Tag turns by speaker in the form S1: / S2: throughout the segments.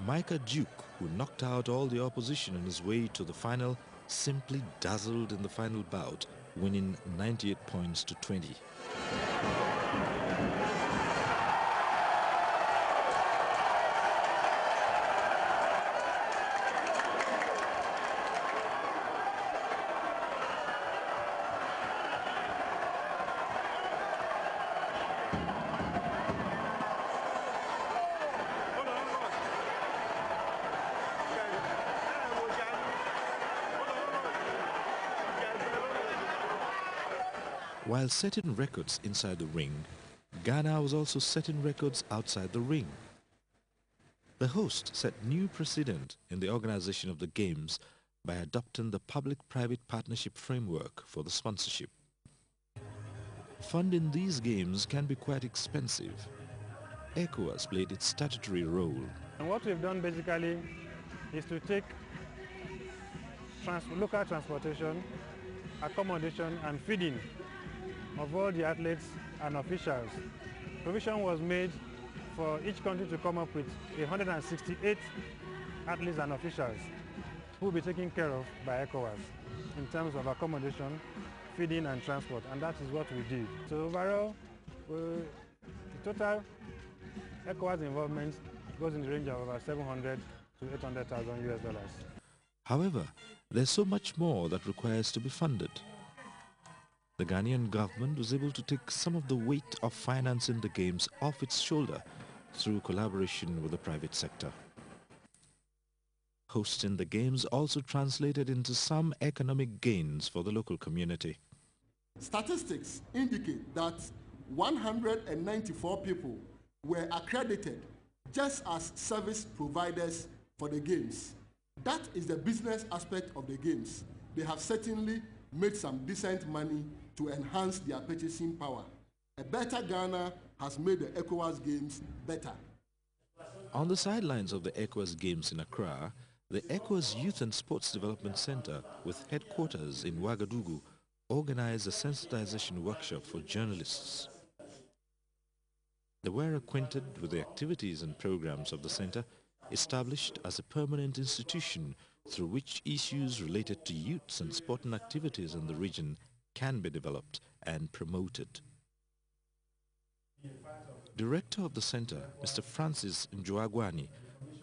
S1: Micah Duke, who knocked out all the opposition on his way to the final, simply dazzled in the final bout, winning 98 points to 20. While setting records inside the ring, Ghana was also setting records outside the ring. The host set new precedent in the organization of the Games by adopting the public-private partnership framework for the sponsorship. Funding these games can be quite expensive. ECOWAS played its statutory role.
S2: And what we've done basically is to take local transportation, accommodation and feeding of all the athletes and officials. Provision was made for each country to come up with 168 athletes and officials who will be taken care of by ECOWAS in terms of accommodation, feeding and transport, and that is what we did. So overall, the total ECOWAS involvement goes in the range of about 700 to 800,000 US dollars.
S1: However, there's so much more that requires to be funded. The Ghanaian government was able to take some of the weight of financing the games off its shoulder through collaboration with the private sector. Hosting the games also translated into some economic gains for the local community.
S3: Statistics indicate that 194 people were accredited just as service providers for the games. That is the business aspect of the games. They have certainly made some decent money to enhance their purchasing power. A better Ghana has made the ECOWAS Games better.
S1: On the sidelines of the ECOWAS Games in Accra, the ECOWAS Youth and Sports Development Center, with headquarters in Ouagadougou, organized a sensitization workshop for journalists. They were acquainted with the activities and programs of the center, established as a permanent institution through which issues related to youths and sporting activities in the region can be developed and promoted. Director of the center, Mr. Francis Njoagwani,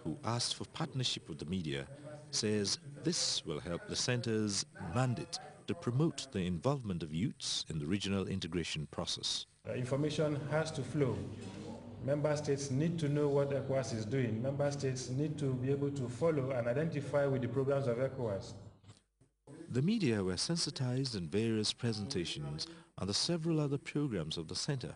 S1: who asked for partnership with the media, says this will help the center's mandate to promote the involvement of youths in the regional integration process.
S2: Information has to flow. Member states need to know what ECOWAS is doing. Member states need to be able to follow and identify with the programs of ECOWAS.
S1: The media were sensitized in various presentations on the several other programs of the center,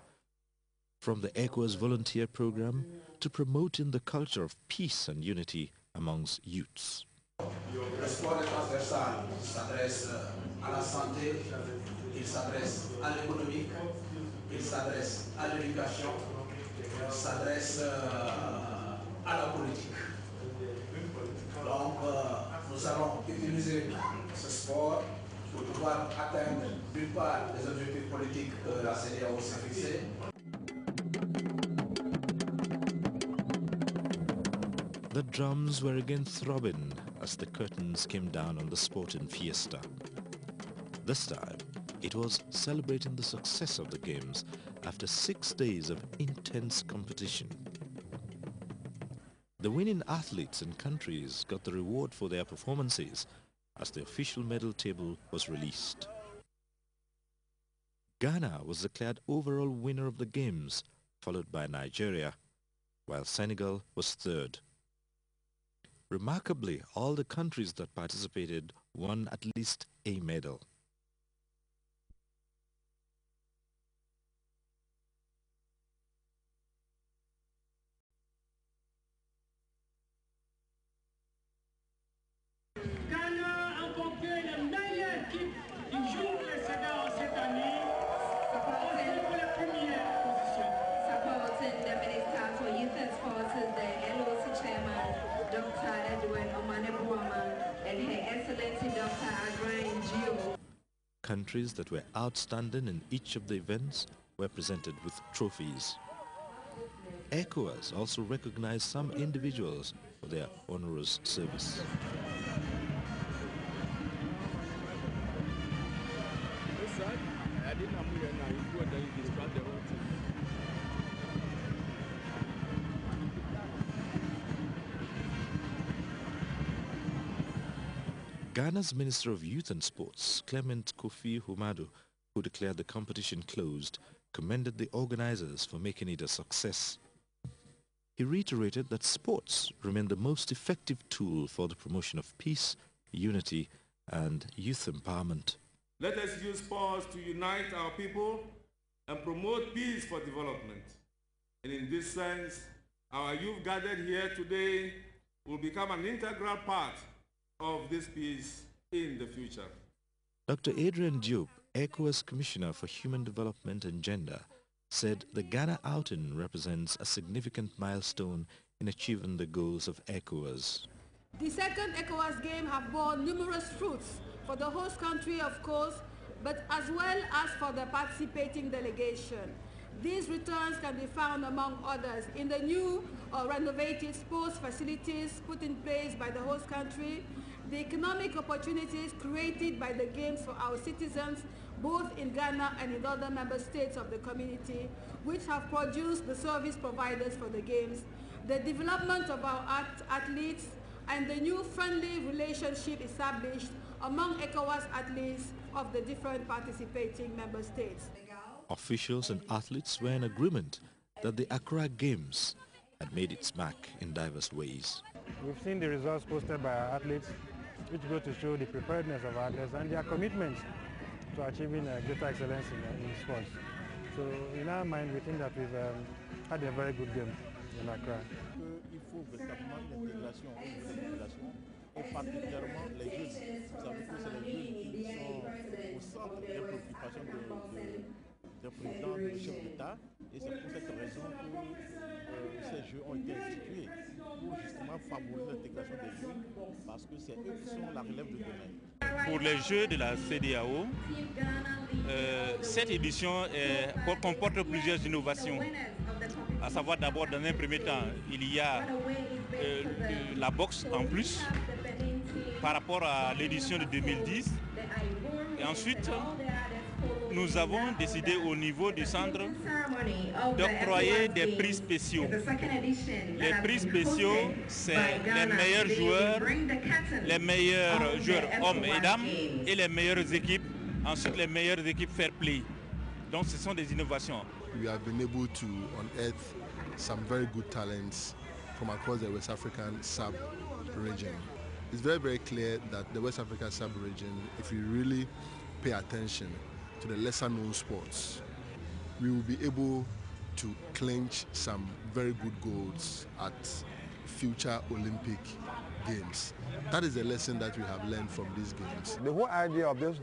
S1: from the ECOWAS volunteer program to promoting the culture of peace and unity amongst youths.
S4: Le sport est transversal, il s'adresse à la santé, il s'adresse à l'économie, il s'adresse à l'éducation, il s'adresse à la politique. Donc nous allons utiliser ce sport pour pouvoir atteindre d'une part les objectifs politiques que la CEDEAO s'est fixés.
S1: The drums were again throbbing as the curtains came down on the sporting fiesta. This time, it was celebrating the success of the games after 6 days of intense competition. The winning athletes and countries got the reward for their performances as the official medal table was released. Ghana was declared overall winner of the games, followed by Nigeria, while Senegal was third. Remarkably, all the countries that participated won at least a medal. Countries that were outstanding in each of the events were presented with trophies. ECOWAS also recognized some individuals for their onerous service. Ghana's Minister of Youth and Sports, Clement Kofi Humadu, who declared the competition closed, commended the organizers for making it a success. He reiterated that sports remain the most effective tool for the promotion of peace, unity, and youth empowerment.
S5: Let us use sports to unite our people and promote peace for development. And in this sense, our youth gathered here today will become an integral part of this peace in the future.
S1: Dr. Adrian Diop, ECOWAS Commissioner for Human Development and Gender, said the Ghana outing represents a significant milestone in achieving the goals of ECOWAS.
S6: The second ECOWAS game have borne numerous fruits for the host country, of course, but as well as for the participating delegation. These returns can be found, among others, in the new or renovated sports facilities put in place by the host country, the economic opportunities created by the games for our citizens, both in Ghana and in other member states of the community, which have produced the service providers for the games, the development of our athletes, and the new friendly relationship established among ECOWAS athletes of the different participating member states.
S1: Officials and athletes were in agreement that the Accra Games had made its mark in diverse ways.
S2: We've seen the results posted by our athletes, which go to show the preparedness of our athletes and their commitment to achieving greater excellence in sports. So in our mind, we think that we've had a very good game in Accra.
S7: Il faut véritablement l'intégration au niveau de la population et particulièrement les jeunes. Vous savez que c'est les jeunes qui sont au centre des préoccupations des présidents, des chefs d'État, et c'est pour cette raison que ces jeux ont été institués pour justement favoriser l'intégration des jeunes parce que c'est eux qui sont la relève de demain.
S8: Pour les Jeux de la CEDEAO, cette édition comporte plusieurs innovations. À savoir d'abord, dans un premier temps, il y a la boxe en plus par rapport à l'édition de 2010. Et ensuite, nous avons décidé au niveau du centre d'octroyer des prix spéciaux. Les prix spéciaux, c'est les meilleurs joueurs hommes et dames, et les meilleures équipes, ensuite les meilleures équipes fair play. Donc ce sont des innovations.
S3: We have been able to unearth some very good talents from across the West African sub-region. It's very, very clear that the West African sub-region, if we really pay attention to the lesser-known sports, we will be able to clinch some very good goals at future Olympic Games. That is a lesson that we have learned from these games.
S9: The whole idea of this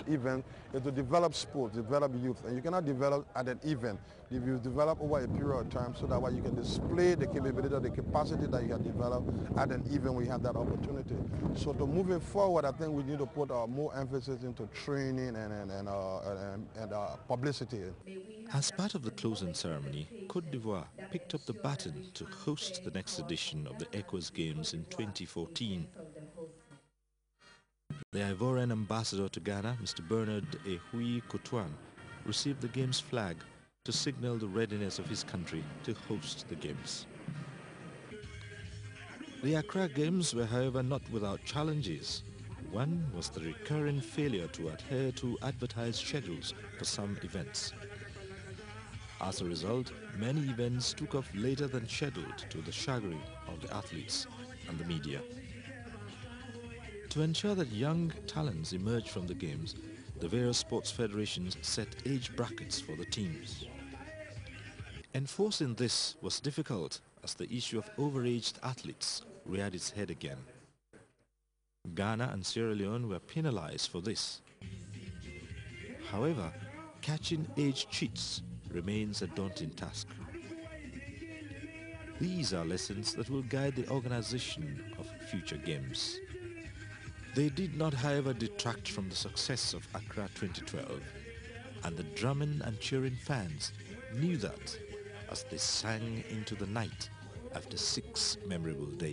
S9: event is to develop sports, develop youth, and you cannot develop at an event. If you develop over a period of time so that way you can display the capability, the capacity that you can develop at an event when you have that opportunity. So to moving forward, I think we need to put more emphasis into training and publicity.
S1: As part of the closing ceremony, Côte d'Ivoire picked up the baton to host the next edition of the ECOWAS Games in 2014. The Ivorian ambassador to Ghana, Mr. Bernard Ehui Kotwan, received the Games flag to signal the readiness of his country to host the Games. The Accra Games were, however, not without challenges. One was the recurring failure to adhere to advertised schedules for some events. As a result, many events took off later than scheduled, to the chagrin of the athletes and the media. To ensure that young talents emerge from the games, the various sports federations set age brackets for the teams. Enforcing this was difficult as the issue of overaged athletes reared its head again. Ghana and Sierra Leone were penalized for this. However, catching age cheats remains a daunting task. These are lessons that will guide the organization of future games. They did not, however, detract from the success of Accra 2012, and the drumming and cheering fans knew that as they sang into the night after 6 memorable days.